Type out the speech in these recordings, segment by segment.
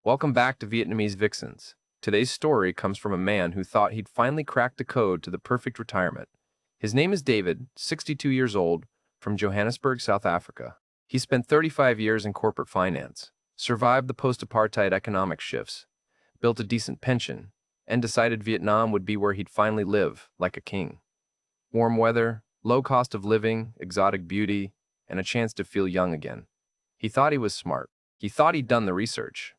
Welcome back to Vietnamese Vixens. Today's story comes from a man who thought he'd finally cracked the code to the perfect retirement. His name is David, 62 years old, from Johannesburg, South Africa. He spent 35 years in corporate finance, survived the post-apartheid economic shifts, built a decent pension, and decided Vietnam would be where he'd finally live like a king. Warm weather, low cost of living, exotic beauty, and a chance to feel young again. He thought he was smart. He thought he'd done the research.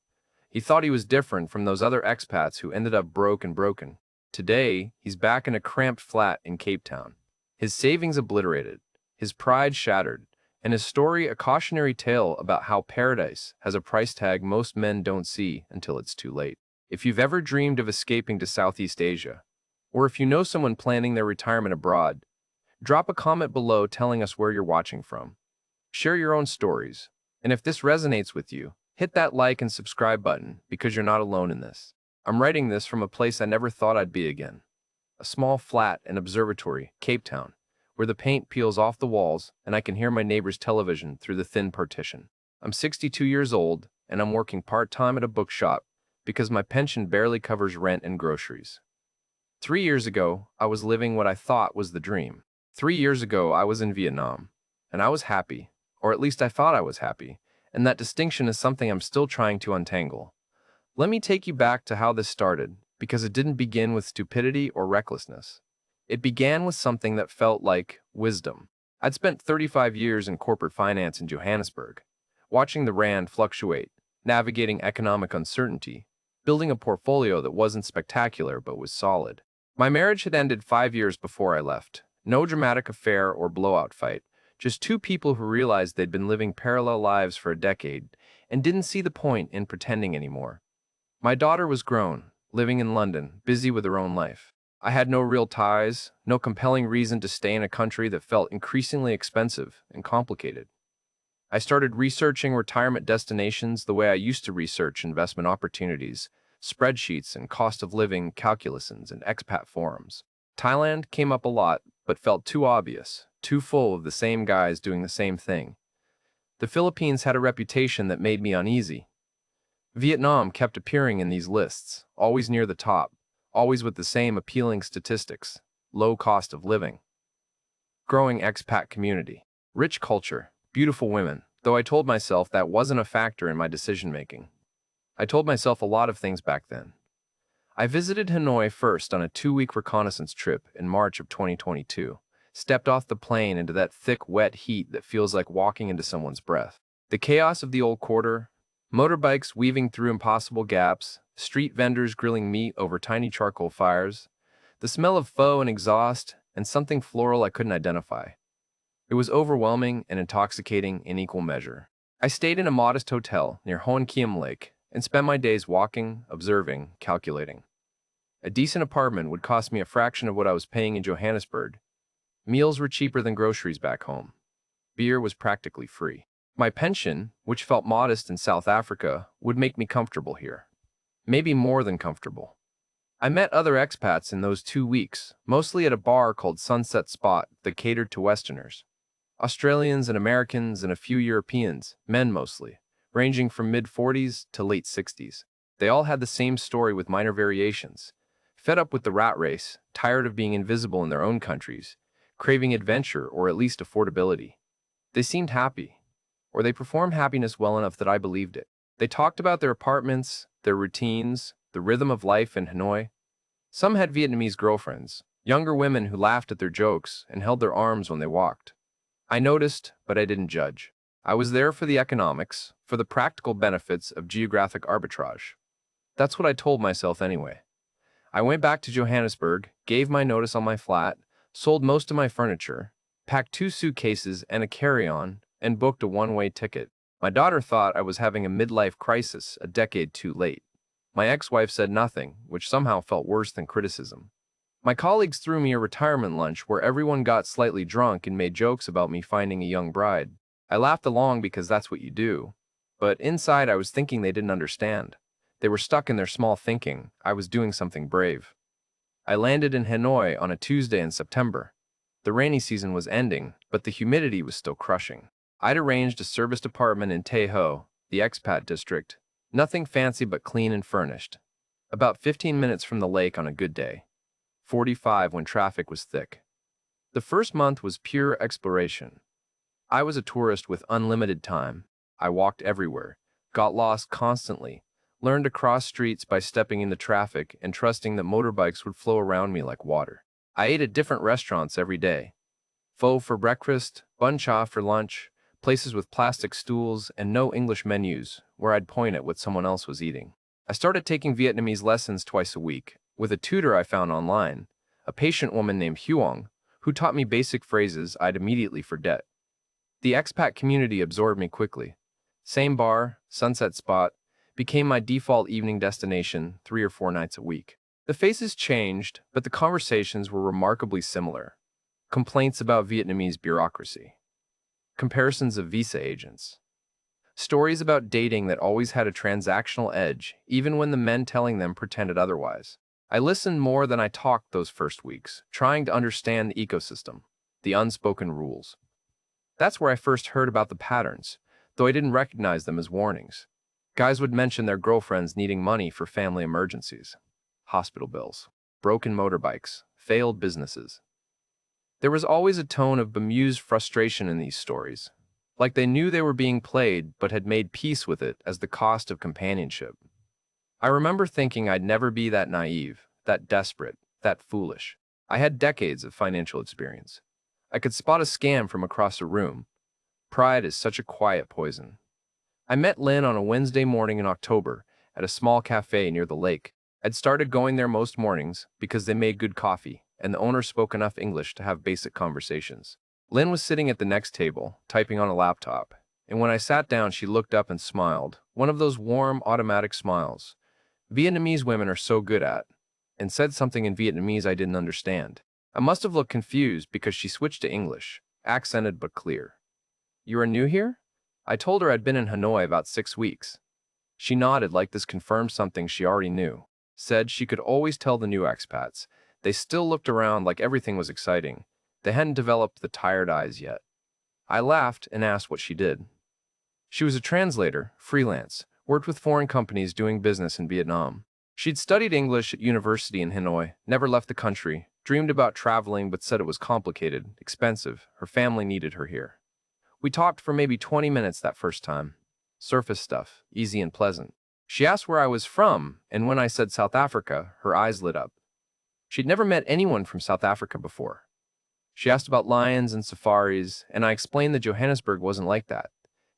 He thought he was different from those other expats who ended up broke and broken. Today, he's back in a cramped flat in Cape Town. His savings obliterated, his pride shattered, and his story a cautionary tale about how paradise has a price tag most men don't see until it's too late. If you've ever dreamed of escaping to Southeast Asia, or if you know someone planning their retirement abroad, drop a comment below telling us where you're watching from. Share your own stories, and if this resonates with you, hit that like and subscribe button because you're not alone in this. I'm writing this from a place I never thought I'd be again. A small flat and observatory, Cape Town, where the paint peels off the walls and I can hear my neighbor's television through the thin partition. I'm 62 years old and I'm working part-time at a bookshop because my pension barely covers rent and groceries. 3 years ago, I was living what I thought was the dream. 3 years ago, I was in Vietnam, and I was happy, or at least I thought I was happy. And that distinction is something I'm still trying to untangle. Let me take you back to how this started, because it didn't begin with stupidity or recklessness. It began with something that felt like wisdom. I'd spent 35 years in corporate finance in Johannesburg, watching the rand fluctuate, navigating economic uncertainty, building a portfolio that wasn't spectacular but was solid. My marriage had ended 5 years before I left. No dramatic affair or blowout fight. Just two people who realized they'd been living parallel lives for a decade and didn't see the point in pretending anymore. My daughter was grown, living in London, busy with her own life. I had no real ties, no compelling reason to stay in a country that felt increasingly expensive and complicated. I started researching retirement destinations the way I used to research investment opportunities, spreadsheets and cost of living calculations and expat forums. Thailand came up a lot, but felt too obvious, too full of the same guys doing the same thing. The Philippines had a reputation that made me uneasy. Vietnam kept appearing in these lists, always near the top, always with the same appealing statistics: low cost of living, growing expat community, rich culture, beautiful women, though I told myself that wasn't a factor in my decision-making. I told myself a lot of things back then. I visited Hanoi first on a 2-week reconnaissance trip in March of 2022. Stepped off the plane into that thick, wet heat that feels like walking into someone's breath. The chaos of the old quarter, motorbikes weaving through impossible gaps, street vendors grilling meat over tiny charcoal fires, the smell of pho and exhaust, and something floral I couldn't identify. It was overwhelming and intoxicating in equal measure. I stayed in a modest hotel near Hoan Kiem Lake and spent my days walking, observing, calculating. A decent apartment would cost me a fraction of what I was paying in Johannesburg. Meals were cheaper than groceries back home. Beer was practically free. My pension, which felt modest in South Africa, would make me comfortable here. Maybe more than comfortable. I met other expats in those 2 weeks, mostly at a bar called Sunset Spot that catered to Westerners. Australians and Americans and a few Europeans, men mostly, ranging from mid-40s to late 60s. They all had the same story with minor variations. Fed up with the rat race, tired of being invisible in their own countries, craving adventure or at least affordability. They seemed happy, or they performed happiness well enough that I believed it. They talked about their apartments, their routines, the rhythm of life in Hanoi. Some had Vietnamese girlfriends, younger women who laughed at their jokes and held their arms when they walked. I noticed, but I didn't judge. I was there for the economics, for the practical benefits of geographic arbitrage. That's what I told myself anyway. I went back to Johannesburg, gave my notice on my flat, sold most of my furniture, packed 2 suitcases and a carry-on, and booked a one-way ticket. My daughter thought I was having a midlife crisis a decade too late. My ex-wife said nothing, which somehow felt worse than criticism. My colleagues threw me a retirement lunch where everyone got slightly drunk and made jokes about me finding a young bride. I laughed along because that's what you do, but inside I was thinking they didn't understand. They were stuck in their small thinking I was doing something brave. I landed in Hanoi on a Tuesday in September. The rainy season was ending, but the humidity was still crushing. I'd arranged a serviced apartment in Tay Ho, the expat district, Nothing fancy but clean and furnished. About 15 minutes from the lake on a good day. 45 when traffic was thick. The first month was pure exploration. I was a tourist with unlimited time. I walked everywhere, got lost constantly, learned to cross streets by stepping into traffic and trusting that motorbikes would flow around me like water. I ate at different restaurants every day. Pho for breakfast, bun cha for lunch, places with plastic stools and no English menus where I'd point at what someone else was eating. I started taking Vietnamese lessons twice a week with a tutor I found online, a patient woman named Huong, who taught me basic phrases I'd immediately forget. The expat community absorbed me quickly. Same bar, sunset spot, became my default evening destination 3 or 4 nights a week. The faces changed, but the conversations were remarkably similar. Complaints about Vietnamese bureaucracy. Comparisons of visa agents. Stories about dating that always had a transactional edge, even when the men telling them pretended otherwise. I listened more than I talked those first weeks, trying to understand the ecosystem, the unspoken rules. That's where I first heard about the patterns, though I didn't recognize them as warnings. Guys would mention their girlfriends needing money for family emergencies, hospital bills, broken motorbikes, failed businesses. There was always a tone of bemused frustration in these stories, like they knew they were being played but had made peace with it as the cost of companionship. I remember thinking I'd never be that naive, that desperate, that foolish. I had decades of financial experience. I could spot a scam from across a room. Pride is such a quiet poison. I met Lynn on a Wednesday morning in October at a small cafe near the lake. I'd started going there most mornings because they made good coffee, and the owner spoke enough English to have basic conversations. Lynn was sitting at the next table, typing on a laptop, and when I sat down she looked up and smiled, one of those warm, automatic smiles Vietnamese women are so good at, and said something in Vietnamese I didn't understand. I must have looked confused because she switched to English, accented but clear. "You are new here?" I told her I'd been in Hanoi about 6 weeks. She nodded like this confirmed something she already knew, said she could always tell the new expats. They still looked around like everything was exciting. They hadn't developed the tired eyes yet. I laughed and asked what she did. She was a translator, freelance, worked with foreign companies doing business in Vietnam. She'd studied English at university in Hanoi, never left the country, dreamed about traveling but said it was complicated, expensive. Her family needed her here. We talked for maybe 20 minutes that first time. Surface stuff, easy and pleasant. She asked where I was from, and when I said South Africa, her eyes lit up. She'd never met anyone from South Africa before. She asked about lions and safaris, and I explained that Johannesburg wasn't like that.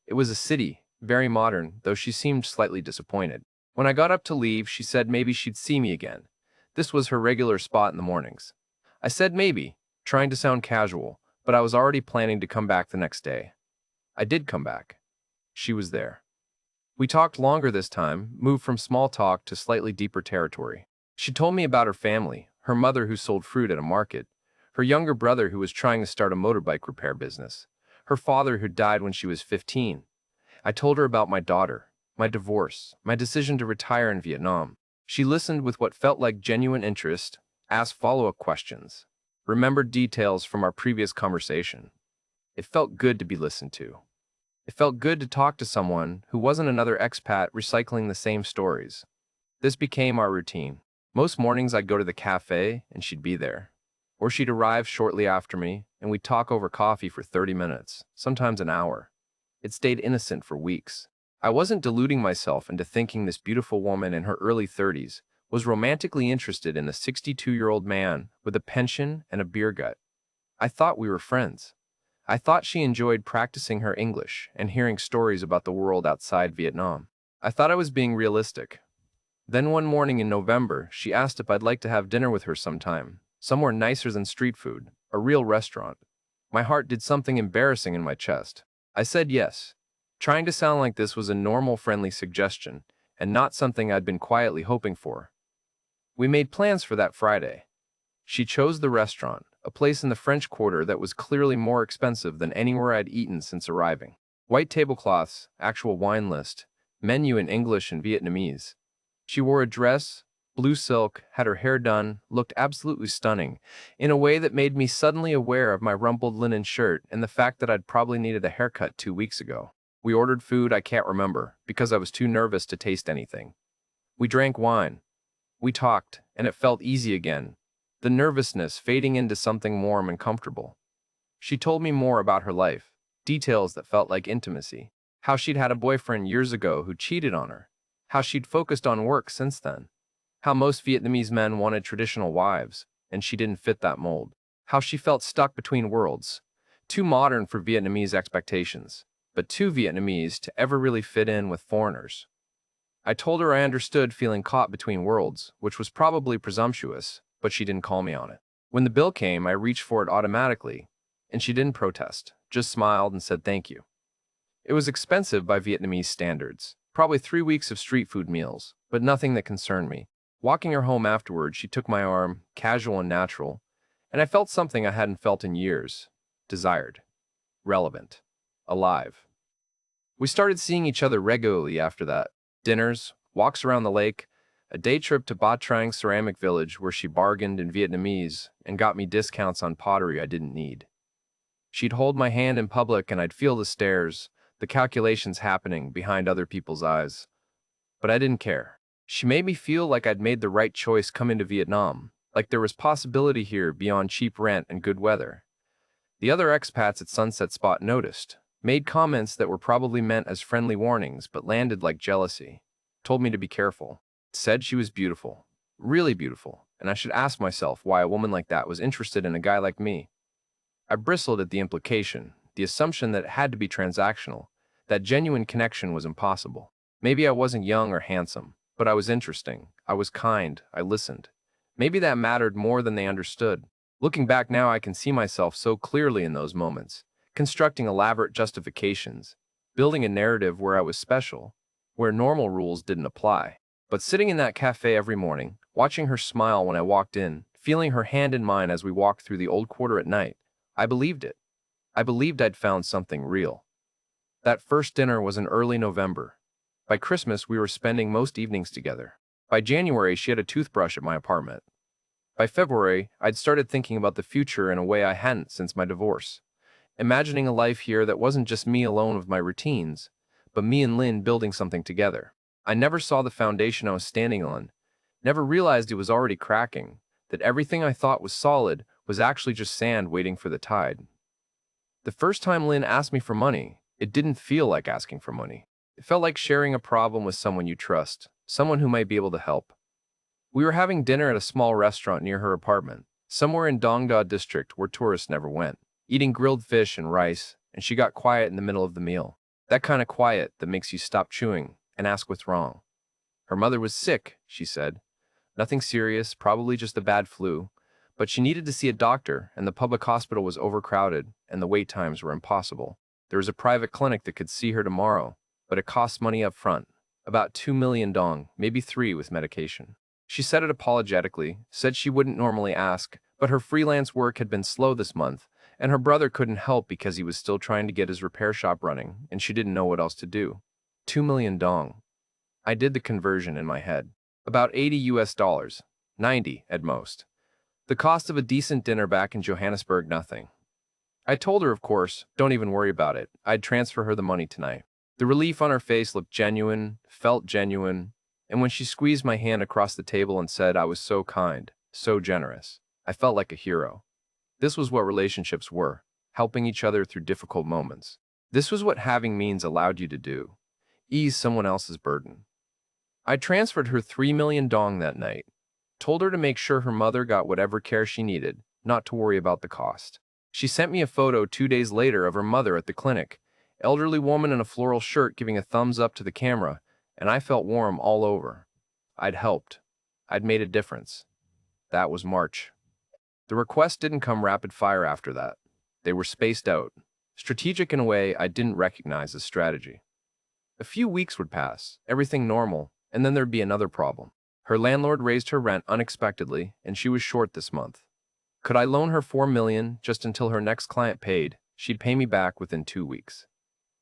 It was a city, very modern, though she seemed slightly disappointed. When I got up to leave, she said maybe she'd see me again. This was her regular spot in the mornings. I said maybe, trying to sound casual, but I was already planning to come back the next day. I did come back. She was there. We talked longer this time, moved from small talk to slightly deeper territory. She told me about her family, her mother who sold fruit at a market, her younger brother who was trying to start a motorbike repair business, her father who died when she was 15. I told her about my daughter, my divorce, my decision to retire in Vietnam. She listened with what felt like genuine interest, asked follow-up questions, remembered details from our previous conversation. It felt good to be listened to. It felt good to talk to someone who wasn't another expat recycling the same stories. This became our routine. Most mornings I'd go to the cafe and she'd be there. Or she'd arrive shortly after me and we'd talk over coffee for 30 minutes, sometimes an hour. It stayed innocent for weeks. I wasn't deluding myself into thinking this beautiful woman in her early 30s was romantically interested in a 62-year-old man with a pension and a beer gut. I thought we were friends. I thought she enjoyed practicing her English and hearing stories about the world outside Vietnam. I thought I was being realistic. Then one morning in November, she asked if I'd like to have dinner with her sometime, somewhere nicer than street food, a real restaurant. My heart did something embarrassing in my chest. I said yes, trying to sound like this was a normal, friendly suggestion and not something I'd been quietly hoping for. We made plans for that Friday. She chose the restaurant, a place in the French Quarter that was clearly more expensive than anywhere I'd eaten since arriving. White tablecloths, actual wine list, menu in English and Vietnamese. She wore a dress, blue silk, had her hair done, looked absolutely stunning, in a way that made me suddenly aware of my rumpled linen shirt and the fact that I'd probably needed a haircut 2 weeks ago. We ordered food I can't remember because I was too nervous to taste anything. We drank wine. We talked, and it felt easy again, the nervousness fading into something warm and comfortable. She told me more about her life, details that felt like intimacy. How she'd had a boyfriend years ago who cheated on her. How she'd focused on work since then. How most Vietnamese men wanted traditional wives, and she didn't fit that mold. How she felt stuck between worlds, too modern for Vietnamese expectations, but too Vietnamese to ever really fit in with foreigners. I told her I understood feeling caught between worlds, which was probably presumptuous, but she didn't call me on it. When the bill came, I reached for it automatically, and she didn't protest, just smiled and said thank you. It was expensive by Vietnamese standards, probably 3 weeks of street food meals, but nothing that concerned me. Walking her home afterward, she took my arm, casual and natural, and I felt something I hadn't felt in years. Desired. Relevant. Alive. We started seeing each other regularly after that. Dinners, walks around the lake, a day trip to Ba Trang Ceramic Village where she bargained in Vietnamese and got me discounts on pottery I didn't need. She'd hold my hand in public and I'd feel the stares, the calculations happening behind other people's eyes. But I didn't care. She made me feel like I'd made the right choice coming to Vietnam, like there was possibility here beyond cheap rent and good weather. The other expats at Sunset Spot noticed, made comments that were probably meant as friendly warnings but landed like jealousy, told me to be careful, said she was beautiful, really beautiful, and I should ask myself why a woman like that was interested in a guy like me. I bristled at the implication, the assumption that it had to be transactional, that genuine connection was impossible. Maybe I wasn't young or handsome, but I was interesting, I was kind, I listened. Maybe that mattered more than they understood. Looking back now, I can see myself so clearly in those moments, constructing elaborate justifications, building a narrative where I was special, where normal rules didn't apply. But sitting in that cafe every morning, watching her smile when I walked in, feeling her hand in mine as we walked through the old quarter at night, I believed it. I believed I'd found something real. That first dinner was in early November. By Christmas, we were spending most evenings together. By January, she had a toothbrush at my apartment. By February, I'd started thinking about the future in a way I hadn't since my divorce. Imagining a life here that wasn't just me alone with my routines, but me and Lynn building something together. I never saw the foundation I was standing on, never realized it was already cracking, that everything I thought was solid was actually just sand waiting for the tide. The first time Lynn asked me for money, it didn't feel like asking for money. It felt like sharing a problem with someone you trust, someone who might be able to help. We were having dinner at a small restaurant near her apartment, somewhere in Dong Da district where tourists never went, eating grilled fish and rice, and she got quiet in the middle of the meal. That kind of quiet that makes you stop chewing and ask what's wrong. Her mother was sick, she said. Nothing serious, probably just a bad flu, but she needed to see a doctor, and the public hospital was overcrowded, and the wait times were impossible. There was a private clinic that could see her tomorrow, but it costs money up front, about 2 million dong, maybe 3 with medication. She said it apologetically, said she wouldn't normally ask, but her freelance work had been slow this month, and her brother couldn't help because he was still trying to get his repair shop running, and she didn't know what else to do. 2 million dong. I did the conversion in my head. About 80 US dollars, 90 at most. The cost of a decent dinner back in Johannesburg, nothing. I told her, of course, don't even worry about it. I'd transfer her the money tonight. The relief on her face looked genuine, felt genuine, and when she squeezed my hand across the table and said I was so kind, so generous, I felt like a hero. This was what relationships were, helping each other through difficult moments. This was what having means allowed you to do, ease someone else's burden. I transferred her 3 million dong that night, told her to make sure her mother got whatever care she needed, not to worry about the cost. She sent me a photo 2 days later of her mother at the clinic, elderly woman in a floral shirt giving a thumbs up to the camera, and I felt warm all over. I'd helped. I'd made a difference. That was March. The requests didn't come rapid fire after that. They were spaced out, strategic in a way I didn't recognize as strategy. A few weeks would pass, everything normal, and then there'd be another problem. Her landlord raised her rent unexpectedly, and she was short this month. Could I loan her 4 million just until her next client paid? She'd pay me back within 2 weeks.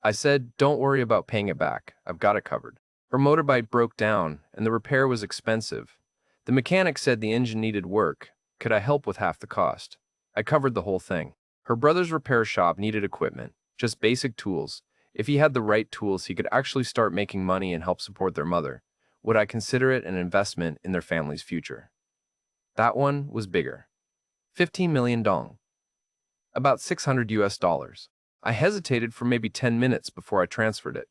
I said, don't worry about paying it back. I've got it covered. Her motorbike broke down, and the repair was expensive. The mechanic said the engine needed work. Could I help with half the cost? I covered the whole thing. Her brother's repair shop needed equipment, just basic tools. If he had the right tools, he could actually start making money and help support their mother. Would I consider it an investment in their family's future? That one was bigger. 15 million dong. About 600 US dollars. I hesitated for maybe 10 minutes before I transferred it.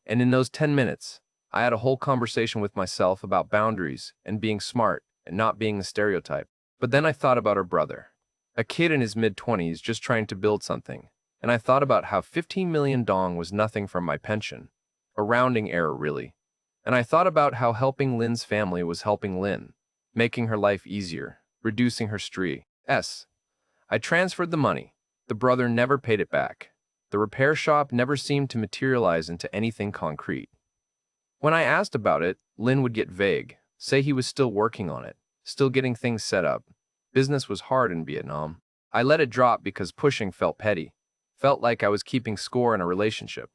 And in those 10 minutes, I had a whole conversation with myself about boundaries and being smart and not being the stereotype. But then I thought about her brother, a kid in his mid-20s just trying to build something. And I thought about how 15 million dong was nothing from my pension. A rounding error, really. And I thought about how helping Lin's family was helping Lin, making her life easier, reducing her stress. I transferred the money. The brother never paid it back. The repair shop never seemed to materialize into anything concrete. When I asked about it, Lin would get vague, say he was still working on it, still getting things set up. Business was hard in Vietnam. I let it drop because pushing felt petty. Felt like I was keeping score in a relationship.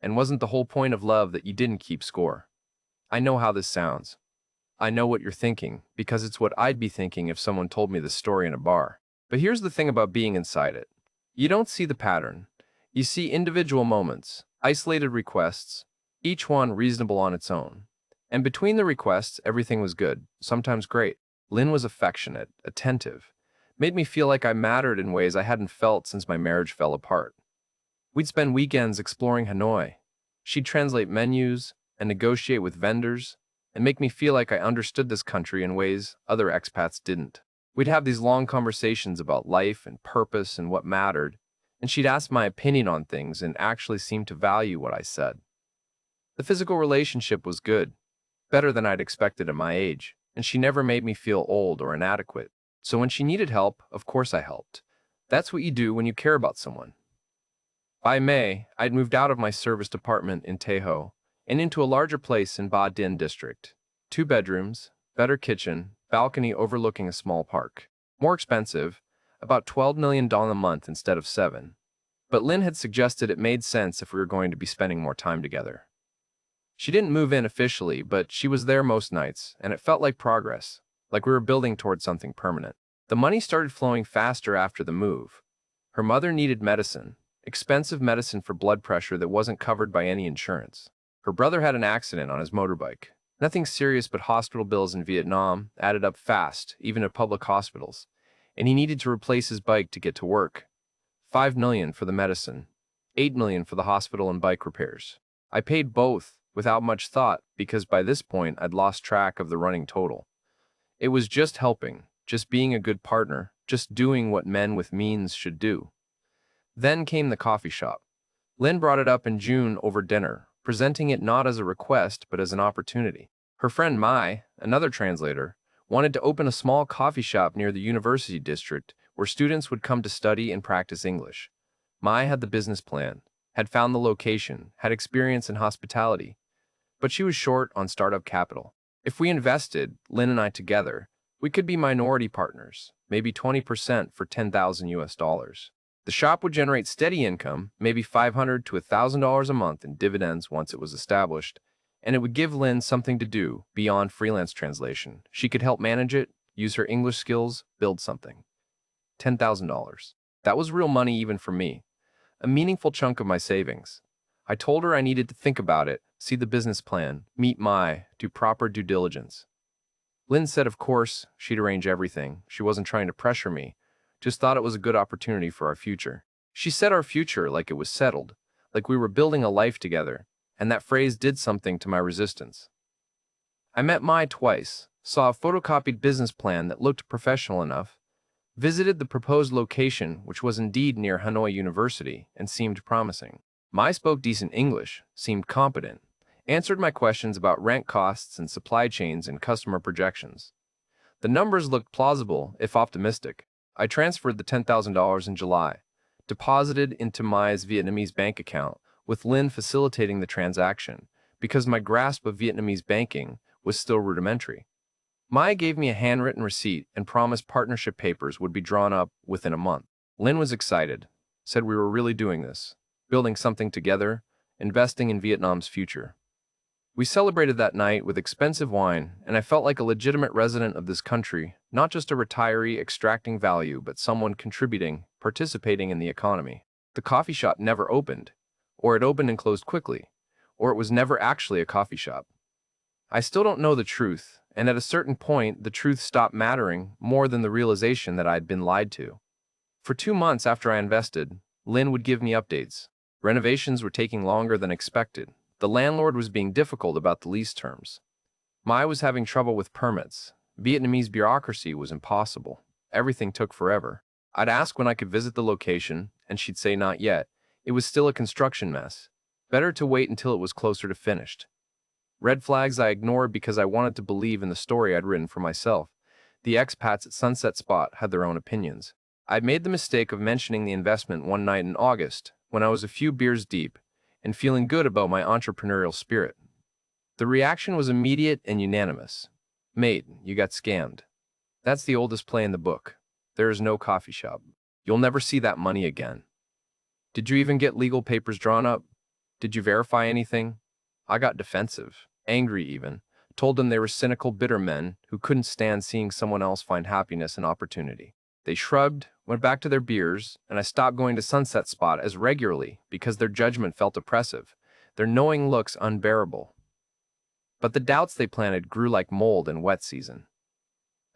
And wasn't the whole point of love that you didn't keep score? I know how this sounds. I know what you're thinking, because it's what I'd be thinking if someone told me this story in a bar. But here's the thing about being inside it. You don't see the pattern. You see individual moments, isolated requests, each one reasonable on its own. And between the requests, everything was good, sometimes great. Lin was affectionate, attentive, made me feel like I mattered in ways I hadn't felt since my marriage fell apart. We'd spend weekends exploring Hanoi. She'd translate menus and negotiate with vendors and make me feel like I understood this country in ways other expats didn't. We'd have these long conversations about life and purpose and what mattered, and she'd ask my opinion on things and actually seem to value what I said. The physical relationship was good, better than I'd expected at my age, and she never made me feel old or inadequate. So when she needed help, of course I helped. That's what you do when you care about someone. By May, I'd moved out of my service apartment in Taeho and into a larger place in Ba Dinh district. 2 bedrooms, better kitchen, balcony overlooking a small park. More expensive, about 12 million dong a month instead of 7. But Lin had suggested it made sense if we were going to be spending more time together. She didn't move in officially, but she was there most nights, and it felt like progress, like we were building towards something permanent. The money started flowing faster after the move. Her mother needed medicine, expensive medicine for blood pressure that wasn't covered by any insurance. Her brother had an accident on his motorbike. Nothing serious, but hospital bills in Vietnam added up fast, even at public hospitals. And he needed to replace his bike to get to work. 5 million for the medicine, 8 million for the hospital and bike repairs. I paid both without much thought because by this point I'd lost track of the running total. It was just helping, just being a good partner, just doing what men with means should do. Then came the coffee shop. Lin brought it up in June over dinner, presenting it not as a request but as an opportunity. Her friend Mai, another translator, wanted to open a small coffee shop near the university district where students would come to study and practice English. Mai had the business plan, had found the location, had experience in hospitality, but she was short on startup capital. If we invested, Lin and I together, we could be minority partners, maybe 20% for 10,000 US dollars. The shop would generate steady income, maybe $500 to $1,000 a month in dividends once it was established, and it would give Lin something to do beyond freelance translation. She could help manage it, use her English skills, build something. $10,000. That was real money even for me, a meaningful chunk of my savings. I told her I needed to think about it, see the business plan, meet Mai, do proper due diligence. Lin said of course she'd arrange everything. She wasn't trying to pressure me, just thought it was a good opportunity for our future. She said our future like it was settled, like we were building a life together, and that phrase did something to my resistance. I met Mai twice, saw a photocopied business plan that looked professional enough, visited the proposed location, which was indeed near Hanoi University, and seemed promising. Mai spoke decent English, seemed competent, answered my questions about rent costs and supply chains and customer projections. The numbers looked plausible, if optimistic. I transferred the $10,000 in July, deposited into Mai's Vietnamese bank account, with Lin facilitating the transaction, because my grasp of Vietnamese banking was still rudimentary. Mai gave me a handwritten receipt and promised partnership papers would be drawn up within a month. Lin was excited, said we were really doing this, building something together, investing in Vietnam's future. We celebrated that night with expensive wine, and I felt like a legitimate resident of this country, not just a retiree extracting value, but someone contributing, participating in the economy. The coffee shop never opened, or it opened and closed quickly, or it was never actually a coffee shop. I still don't know the truth, and at a certain point, the truth stopped mattering more than the realization that I had been lied to. For 2 months after I invested, Lynn would give me updates. Renovations were taking longer than expected. The landlord was being difficult about the lease terms. Mai was having trouble with permits. Vietnamese bureaucracy was impossible. Everything took forever. I'd ask when I could visit the location, and she'd say not yet. It was still a construction mess. Better to wait until it was closer to finished. Red flags I ignored because I wanted to believe in the story I'd written for myself. The expats at Sunset Spot had their own opinions. I'd made the mistake of mentioning the investment one night in August, when I was a few beers deep, and feeling good about my entrepreneurial spirit. The reaction was immediate and unanimous. Mate, you got scammed. That's the oldest play in the book. There is no coffee shop. You'll never see that money again. Did you even get legal papers drawn up? Did you verify anything? I got defensive, angry even, told them they were cynical, bitter men who couldn't stand seeing someone else find happiness and opportunity. They shrugged, went back to their beers, and I stopped going to Sunset Spot as regularly because their judgment felt oppressive, their knowing looks unbearable. But the doubts they planted grew like mold in wet season.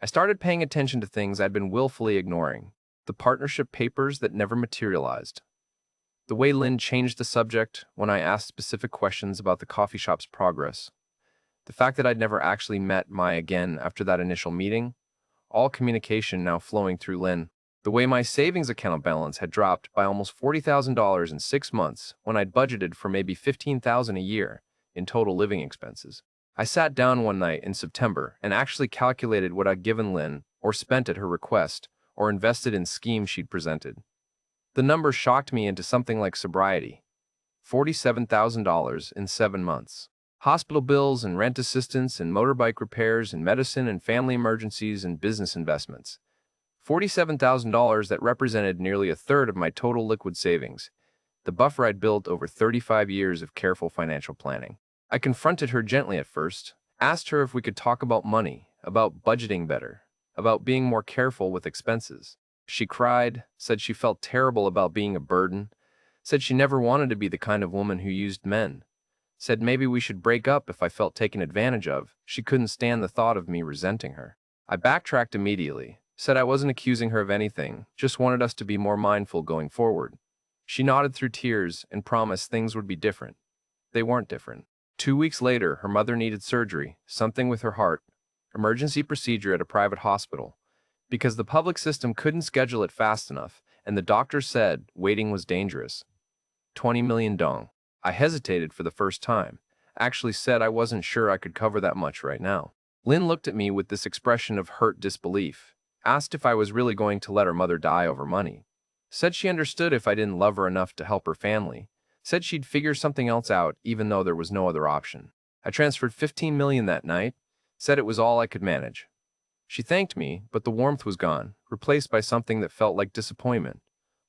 I started paying attention to things I'd been willfully ignoring, the partnership papers that never materialized. The way Lynn changed the subject when I asked specific questions about the coffee shop's progress. The fact that I'd never actually met Mai again after that initial meeting. All communication now flowing through Lynn. The way my savings account balance had dropped by almost $40,000 in 6 months when I'd budgeted for maybe $15,000 a year in total living expenses. I sat down one night in September and actually calculated what I'd given Lynn, or spent at her request, or invested in schemes she'd presented. The number shocked me into something like sobriety. $47,000 in 7 months. Hospital bills and rent assistance and motorbike repairs and medicine and family emergencies and business investments. $47,000 that represented nearly a third of my total liquid savings, the buffer I'd built over 35 years of careful financial planning. I confronted her gently at first, asked her if we could talk about money, about budgeting better, about being more careful with expenses. She cried, said she felt terrible about being a burden, said she never wanted to be the kind of woman who used men, said maybe we should break up if I felt taken advantage of. She couldn't stand the thought of me resenting her. I backtracked immediately, said I wasn't accusing her of anything, just wanted us to be more mindful going forward. She nodded through tears and promised things would be different. They weren't different. 2 weeks later, her mother needed surgery, something with her heart, emergency procedure at a private hospital, because the public system couldn't schedule it fast enough, and the doctor said waiting was dangerous. 20 million dong. I hesitated for the first time, actually said I wasn't sure I could cover that much right now. Lynn looked at me with this expression of hurt disbelief, asked if I was really going to let her mother die over money, said she understood if I didn't love her enough to help her family, said she'd figure something else out even though there was no other option. I transferred 15 million that night, said it was all I could manage. She thanked me, but the warmth was gone, replaced by something that felt like disappointment,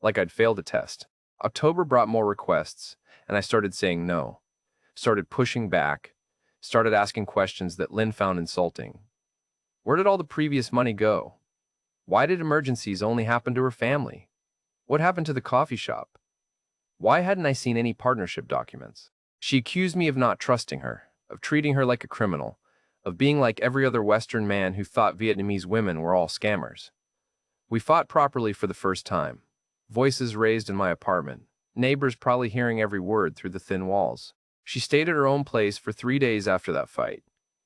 like I'd failed a test. October brought more requests, and I started saying no, started pushing back, started asking questions that Lynn found insulting. Where did all the previous money go? Why did emergencies only happen to her family? What happened to the coffee shop? Why hadn't I seen any partnership documents? She accused me of not trusting her, of treating her like a criminal, of being like every other Western man who thought Vietnamese women were all scammers. We fought properly for the first time. Voices raised in my apartment, neighbors probably hearing every word through the thin walls. She stayed at her own place for 3 days after that fight.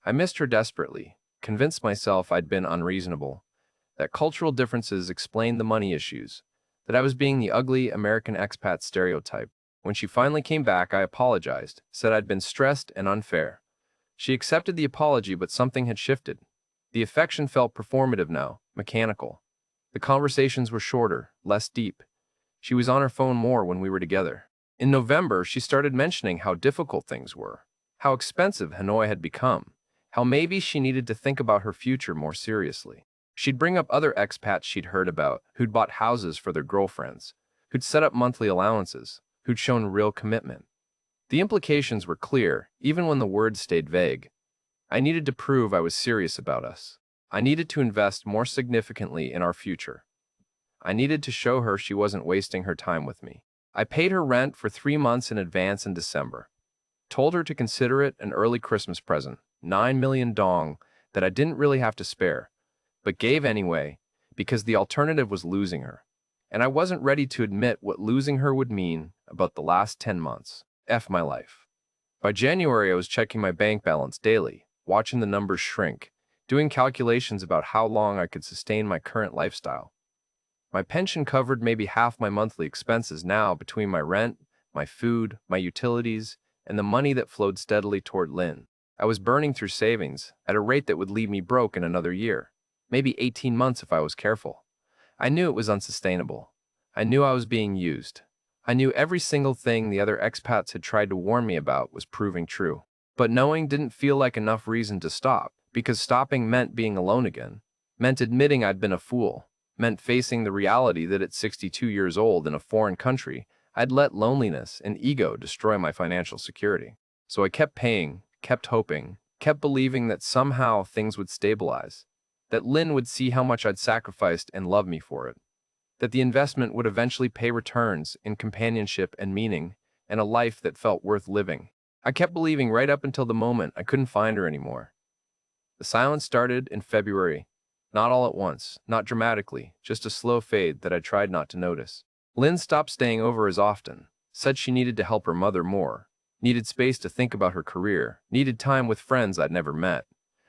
I missed her desperately, convinced myself I'd been unreasonable, that cultural differences explained the money issues, that I was being the ugly American expat stereotype. When she finally came back, I apologized, said I'd been stressed and unfair. She accepted the apology, but something had shifted. The affection felt performative now, mechanical. The conversations were shorter, less deep. She was on her phone more when we were together. In November, she started mentioning how difficult things were, how expensive Hanoi had become, how maybe she needed to think about her future more seriously. She'd bring up other expats she'd heard about, who'd bought houses for their girlfriends, who'd set up monthly allowances, who'd shown real commitment. The implications were clear, even when the words stayed vague. I needed to prove I was serious about us. I needed to invest more significantly in our future. I needed to show her she wasn't wasting her time with me. I paid her rent for 3 months in advance in December. Told her to consider it an early Christmas present, 9 million dong, that I didn't really have to spare, but gave anyway, because the alternative was losing her. And I wasn't ready to admit what losing her would mean about the last 10 months. F my life. By January, I was checking my bank balance daily, watching the numbers shrink, doing calculations about how long I could sustain my current lifestyle. My pension covered maybe half my monthly expenses now between my rent, my food, my utilities, and the money that flowed steadily toward Lynn. I was burning through savings at a rate that would leave me broke in another year, maybe 18 months if I was careful. I knew it was unsustainable. I knew I was being used. I knew every single thing the other expats had tried to warn me about was proving true. But knowing didn't feel like enough reason to stop, because stopping meant being alone again, meant admitting I'd been a fool, meant facing the reality that at 62 years old in a foreign country, I'd let loneliness and ego destroy my financial security. So I kept paying, kept hoping, kept believing that somehow things would stabilize, that Lynn would see how much I'd sacrificed and love me for it, that the investment would eventually pay returns in companionship and meaning, and a life that felt worth living. I kept believing right up until the moment I couldn't find her anymore. The silence started in February. Not all at once, not dramatically, just a slow fade that I tried not to notice. Lynn stopped staying over as often, said she needed to help her mother more, needed space to think about her career, needed time with friends I'd never met.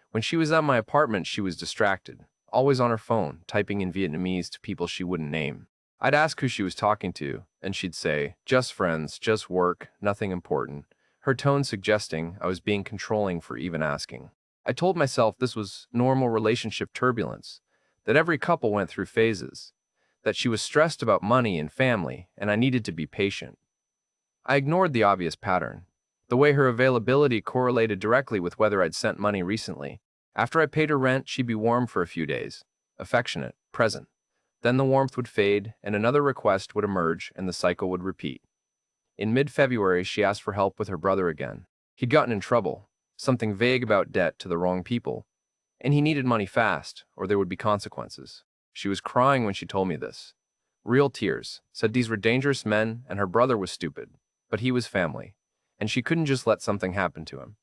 When she was at my apartment, she was distracted, always on her phone, typing in Vietnamese to people she wouldn't name. I'd ask who she was talking to, and she'd say, just friends, just work, nothing important, her tone suggesting I was being controlling for even asking. I told myself this was normal relationship turbulence, that every couple went through phases, that she was stressed about money and family, and I needed to be patient. I ignored the obvious pattern, the way her availability correlated directly with whether I'd sent money recently. After I paid her rent, she'd be warm for a few days, affectionate, present. Then the warmth would fade, and another request would emerge, and the cycle would repeat. In mid-February, she asked for help with her brother again. He'd gotten in trouble, something vague about debt to the wrong people, and he needed money fast, or there would be consequences. She was crying when she told me this. Real tears, said these were dangerous men and her brother was stupid, but he was family, and she couldn't just let something happen to him.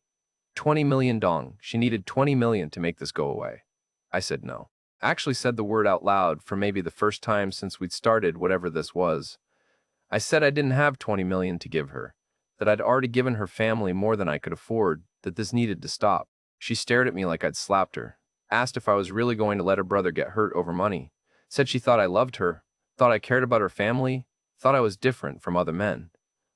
20 million dong, she needed 20 million to make this go away. I said no. I actually said the word out loud for maybe the first time since we'd started whatever this was. I said I didn't have 20 million to give her, that I'd already given her family more than I could afford, that this needed to stop. She stared at me like I'd slapped her, asked if I was really going to let her brother get hurt over money, said she thought I loved her, thought I cared about her family, thought I was different from other men.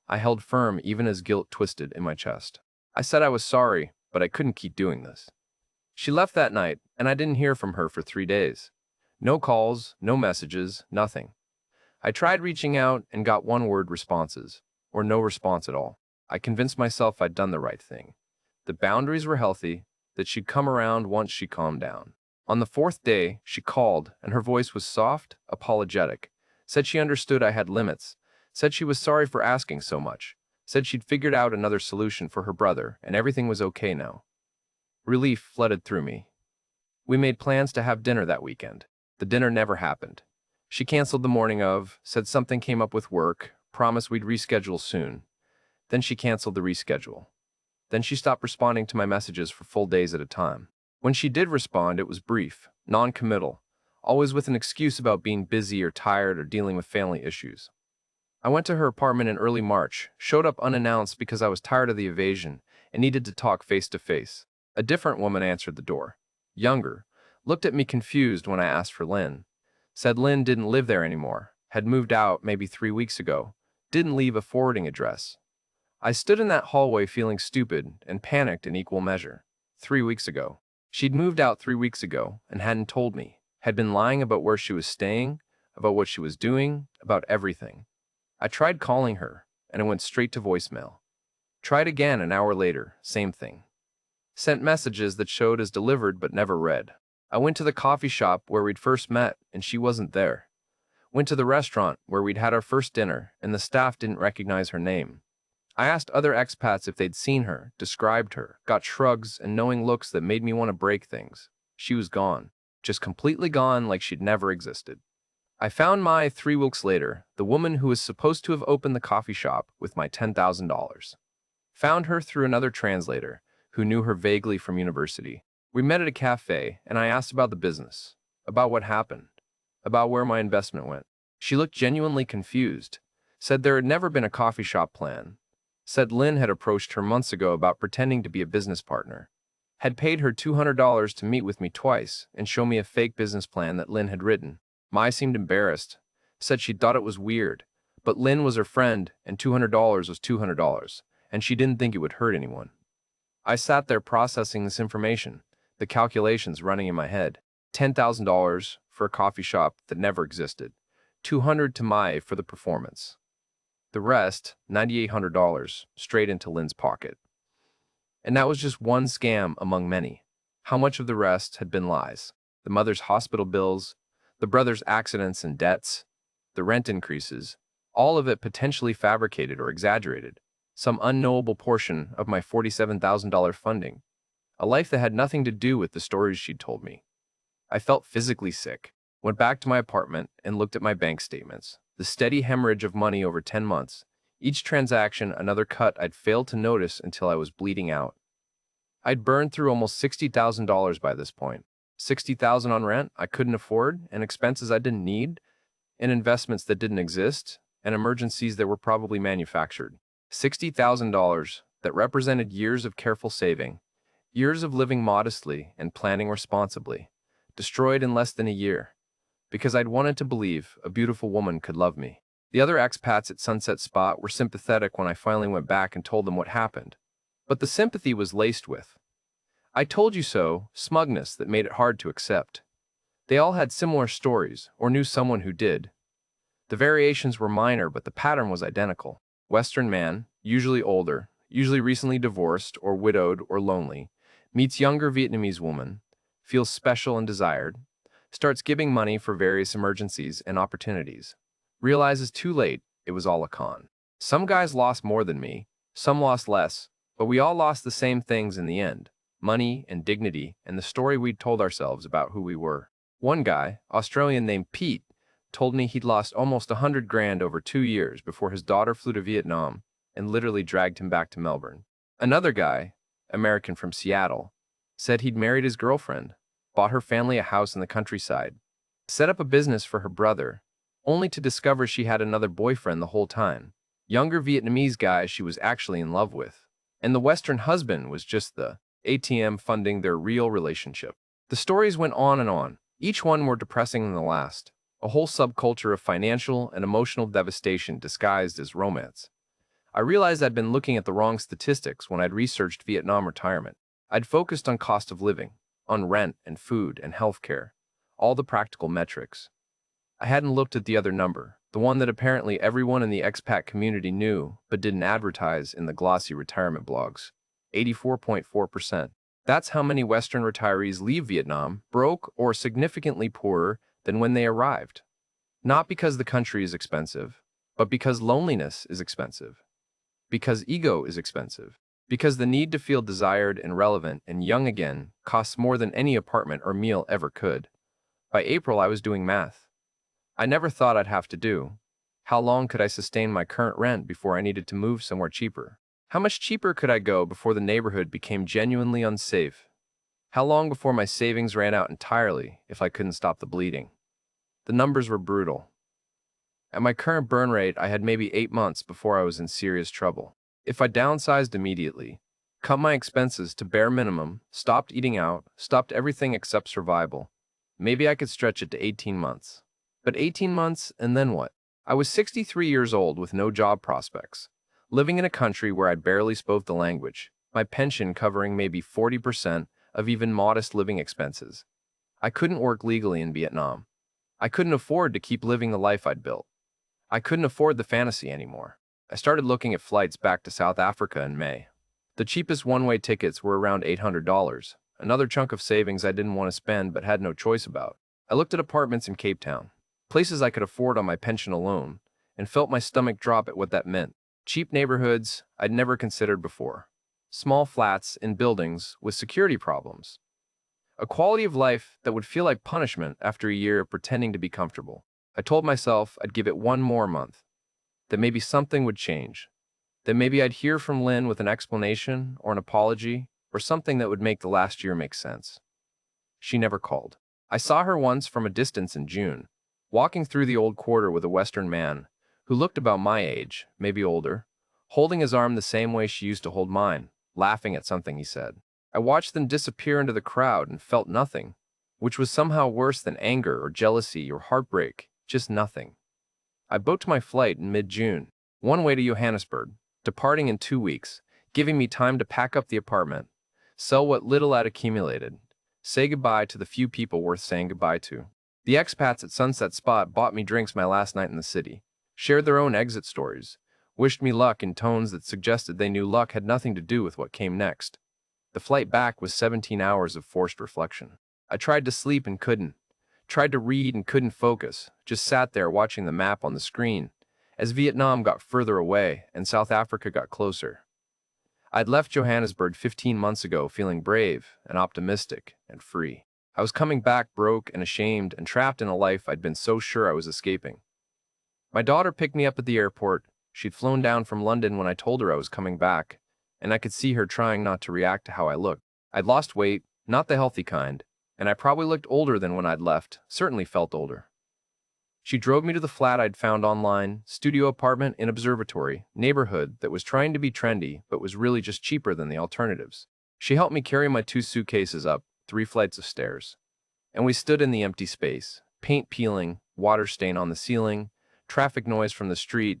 I held firm even as guilt twisted in my chest. I said I was sorry, but I couldn't keep doing this. She left that night, and I didn't hear from her for 3 days. No calls, no messages, nothing. I tried reaching out and got one-word responses, or no response at all. I convinced myself I'd done the right thing. The boundaries were healthy, that she'd come around once she calmed down. On the 4th day, she called, and her voice was soft, apologetic, said she understood I had limits, said she was sorry for asking so much, said she'd figured out another solution for her brother, and everything was okay now. Relief flooded through me. We made plans to have dinner that weekend. The dinner never happened. She canceled the morning of, said something came up with work, promised we'd reschedule soon. Then she canceled the reschedule. Then she stopped responding to my messages for full days at a time. When she did respond, it was brief, non-committal, always with an excuse about being busy or tired or dealing with family issues. I went to her apartment in early March, showed up unannounced because I was tired of the evasion and needed to talk face to face. A different woman answered the door. Younger, looked at me confused when I asked for Lynn. Said Lynn didn't live there anymore, had moved out maybe 3 weeks ago, didn't leave a forwarding address. I stood in that hallway feeling stupid and panicked in equal measure. 3 weeks ago. She'd moved out 3 weeks ago and hadn't told me, had been lying about where she was staying, about what she was doing, about everything. I tried calling her, and it went straight to voicemail. Tried again an hour later, same thing. Sent messages that showed as delivered but never read. I went to the coffee shop where we'd first met, and she wasn't there. Went to the restaurant where we'd had our first dinner, and the staff didn't recognize her name. I asked other expats if they'd seen her, described her, got shrugs and knowing looks that made me want to break things. She was gone. Just completely gone like she'd never existed. I found Mai 3 weeks later, the woman who was supposed to have opened the coffee shop with my $10,000. Found her through another translator who knew her vaguely from university. We met at a cafe, and I asked about the business, about what happened, about where my investment went. She looked genuinely confused, said there had never been a coffee shop plan, said Lynn had approached her months ago about pretending to be a business partner, had paid her $200 to meet with me twice and show me a fake business plan that Lynn had written. Mai seemed embarrassed, said she thought it was weird, but Lynn was her friend and $200 was $200, and she didn't think it would hurt anyone. I sat there processing this information, the calculations running in my head. $10,000 for a coffee shop that never existed, $200 to Mai for the performance. The rest, $9,800, straight into Lynn's pocket. And that was just one scam among many. How much of the rest had been lies? The mother's hospital bills, the brother's accidents and debts, the rent increases, all of it potentially fabricated or exaggerated. Some unknowable portion of my $47,000 funding. A life that had nothing to do with the stories she'd told me. I felt physically sick, went back to my apartment and looked at my bank statements. The steady hemorrhage of money over 10 months. Each transaction another cut I'd failed to notice until I was bleeding out. I'd burned through almost $60,000 by this point. $60,000 on rent I couldn't afford, and expenses I didn't need, and investments that didn't exist, and emergencies that were probably manufactured. $60,000 that represented years of careful saving, years of living modestly and planning responsibly, destroyed in less than a year, because I'd wanted to believe a beautiful woman could love me. The other expats at Sunset Spot were sympathetic when I finally went back and told them what happened. But the sympathy was laced with "I told you so" smugness that made it hard to accept. They all had similar stories, or knew someone who did. The variations were minor, but the pattern was identical. Western man, usually older, usually recently divorced or widowed or lonely, meets younger Vietnamese woman, feels special and desired, starts giving money for various emergencies and opportunities, realizes too late it was all a con. Some guys lost more than me, some lost less, but we all lost the same things in the end: money and dignity and the story we'd told ourselves about who we were. One guy, Australian named Pete, told me he'd lost almost $100,000 over 2 years before his daughter flew to Vietnam and literally dragged him back to Melbourne. Another guy, American from Seattle, said he'd married his girlfriend, bought her family a house in the countryside, set up a business for her brother, only to discover she had another boyfriend the whole time, younger Vietnamese guy she was actually in love with, and the Western husband was just the ATM funding their real relationship. The stories went on, each one more depressing than the last, a whole subculture of financial and emotional devastation disguised as romance. I realized I'd been looking at the wrong statistics when I'd researched Vietnam retirement. I'd focused on cost of living, on rent and food and healthcare, all the practical metrics. I hadn't looked at the other number, the one that apparently everyone in the expat community knew but didn't advertise in the glossy retirement blogs. 84.4%. That's how many Western retirees leave Vietnam broke or significantly poorer than when they arrived. Not because the country is expensive, but because loneliness is expensive. Because ego is expensive. Because the need to feel desired and relevant and young again costs more than any apartment or meal ever could. By April, I was doing math. I never thought I'd have to do. How long could I sustain my current rent before I needed to move somewhere cheaper? How much cheaper could I go before the neighborhood became genuinely unsafe? How long before my savings ran out entirely if I couldn't stop the bleeding? The numbers were brutal. At my current burn rate, I had maybe 8 months before I was in serious trouble. If I downsized immediately, cut my expenses to bare minimum, stopped eating out, stopped everything except survival, maybe I could stretch it to 18 months. But 18 months, and then what? I was 63 years old with no job prospects, living in a country where I barely spoke the language, my pension covering maybe 40% of even modest living expenses. I couldn't work legally in Vietnam. I couldn't afford to keep living the life I'd built. I couldn't afford the fantasy anymore. I started looking at flights back to South Africa in May. The cheapest one-way tickets were around $800, another chunk of savings I didn't want to spend but had no choice about. I looked at apartments in Cape Town, places I could afford on my pension alone, and felt my stomach drop at what that meant. Cheap neighborhoods I'd never considered before. Small flats in buildings with security problems. A quality of life that would feel like punishment after a year of pretending to be comfortable. I told myself I'd give it one more month, that maybe something would change, that maybe I'd hear from Lynn with an explanation or an apology or something that would make the last year make sense. She never called. I saw her once from a distance in June, walking through the old quarter with a Western man who looked about my age, maybe older, holding his arm the same way she used to hold mine, laughing at something he said. I watched them disappear into the crowd and felt nothing, which was somehow worse than anger or jealousy or heartbreak, just nothing. I booked my flight in mid-June, one way to Johannesburg, departing in 2 weeks, giving me time to pack up the apartment, sell what little I'd accumulated, say goodbye to the few people worth saying goodbye to. The expats at Sunset Spot bought me drinks my last night in the city, shared their own exit stories, wished me luck in tones that suggested they knew luck had nothing to do with what came next. The flight back was 17 hours of forced reflection. I tried to sleep and couldn't, tried to read and couldn't focus, just sat there watching the map on the screen as Vietnam got further away and South Africa got closer. I'd left Johannesburg 15 months ago feeling brave and optimistic and free. I was coming back broke and ashamed and trapped in a life I'd been so sure I was escaping. My daughter picked me up at the airport. She'd flown down from London when I told her I was coming back, and I could see her trying not to react to how I looked. I'd lost weight, not the healthy kind, and I probably looked older than when I'd left, certainly felt older. She drove me to the flat I'd found online, studio apartment in observatory, neighborhood that was trying to be trendy but was really just cheaper than the alternatives. She helped me carry my 2 suitcases up 3 flights of stairs. And we stood in the empty space, paint peeling, water stain on the ceiling, traffic noise from the street,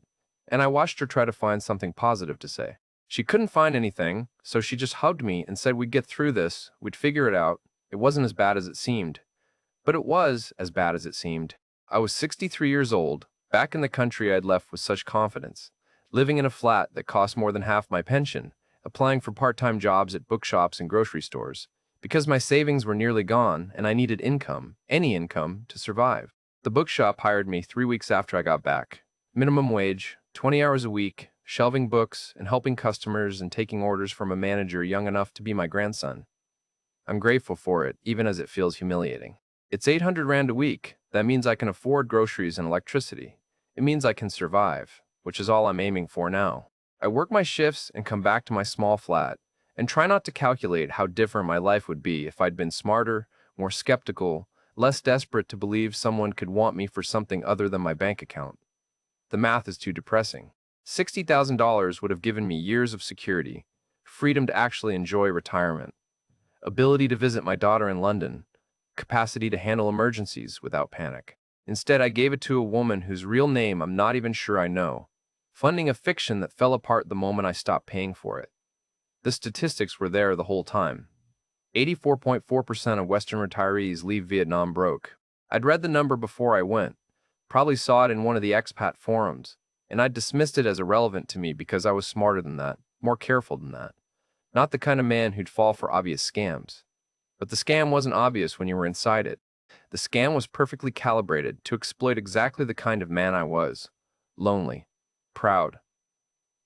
and I watched her try to find something positive to say. She couldn't find anything, so she just hugged me and said we'd get through this, we'd figure it out. It wasn't as bad as it seemed. But it was as bad as it seemed. I was 63 years old, back in the country I'd left with such confidence, living in a flat that cost more than half my pension, applying for part-time jobs at bookshops and grocery stores, because my savings were nearly gone and I needed income, any income, to survive. The bookshop hired me 3 weeks after I got back. Minimum wage, 20 hours a week, shelving books and helping customers and taking orders from a manager young enough to be my grandson. I'm grateful for it, even as it feels humiliating. It's 800 Rand a week. That means I can afford groceries and electricity. It means I can survive, which is all I'm aiming for now. I work my shifts and come back to my small flat and try not to calculate how different my life would be if I'd been smarter, more skeptical, less desperate to believe someone could want me for something other than my bank account. The math is too depressing. $60,000 would have given me years of security, freedom to actually enjoy retirement, ability to visit my daughter in London, capacity to handle emergencies without panic. Instead, I gave it to a woman whose real name I'm not even sure I know, funding a fiction that fell apart the moment I stopped paying for it. The statistics were there the whole time. 84.4% of Western retirees leave Vietnam broke. I'd read the number before I went, probably saw it in one of the expat forums, and I dismissed it as irrelevant to me because I was smarter than that, more careful than that. Not the kind of man who'd fall for obvious scams. But the scam wasn't obvious when you were inside it. The scam was perfectly calibrated to exploit exactly the kind of man I was. Lonely. Proud.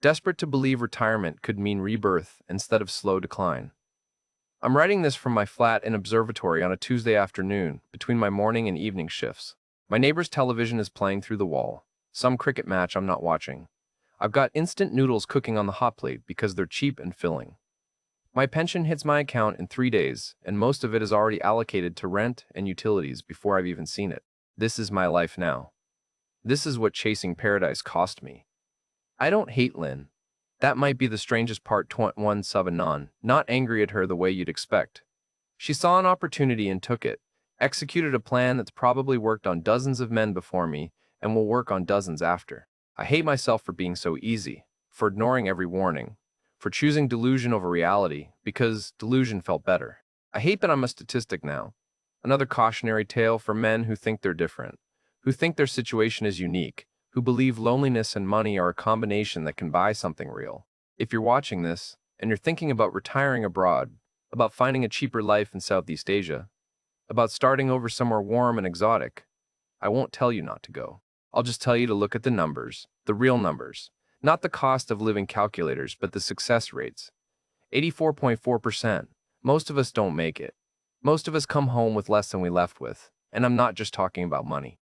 Desperate to believe retirement could mean rebirth instead of slow decline. I'm writing this from my flat in observatory on a Tuesday afternoon, between my morning and evening shifts. My neighbor's television is playing through the wall. Some cricket match I'm not watching. I've got instant noodles cooking on the hot plate because they're cheap and filling. My pension hits my account in 3 days, and most of it is already allocated to rent and utilities before I've even seen it. This is my life now. This is what chasing paradise cost me. I don't hate Lynn. That might be the strangest part. 21 not angry at her the way you'd expect. She saw an opportunity and took it, executed a plan that's probably worked on dozens of men before me and will work on dozens after. I hate myself for being so easy, for ignoring every warning, for choosing delusion over reality, because delusion felt better. I hate that I'm a statistic now. Another cautionary tale for men who think they're different, who think their situation is unique, who believe loneliness and money are a combination that can buy something real. If you're watching this, and you're thinking about retiring abroad, about finding a cheaper life in Southeast Asia, about starting over somewhere warm and exotic, I won't tell you not to go. I'll just tell you to look at the numbers, the real numbers. Not the cost of living calculators, but the success rates. 84.4%. Most of us don't make it. Most of us come home with less than we left with. And I'm not just talking about money.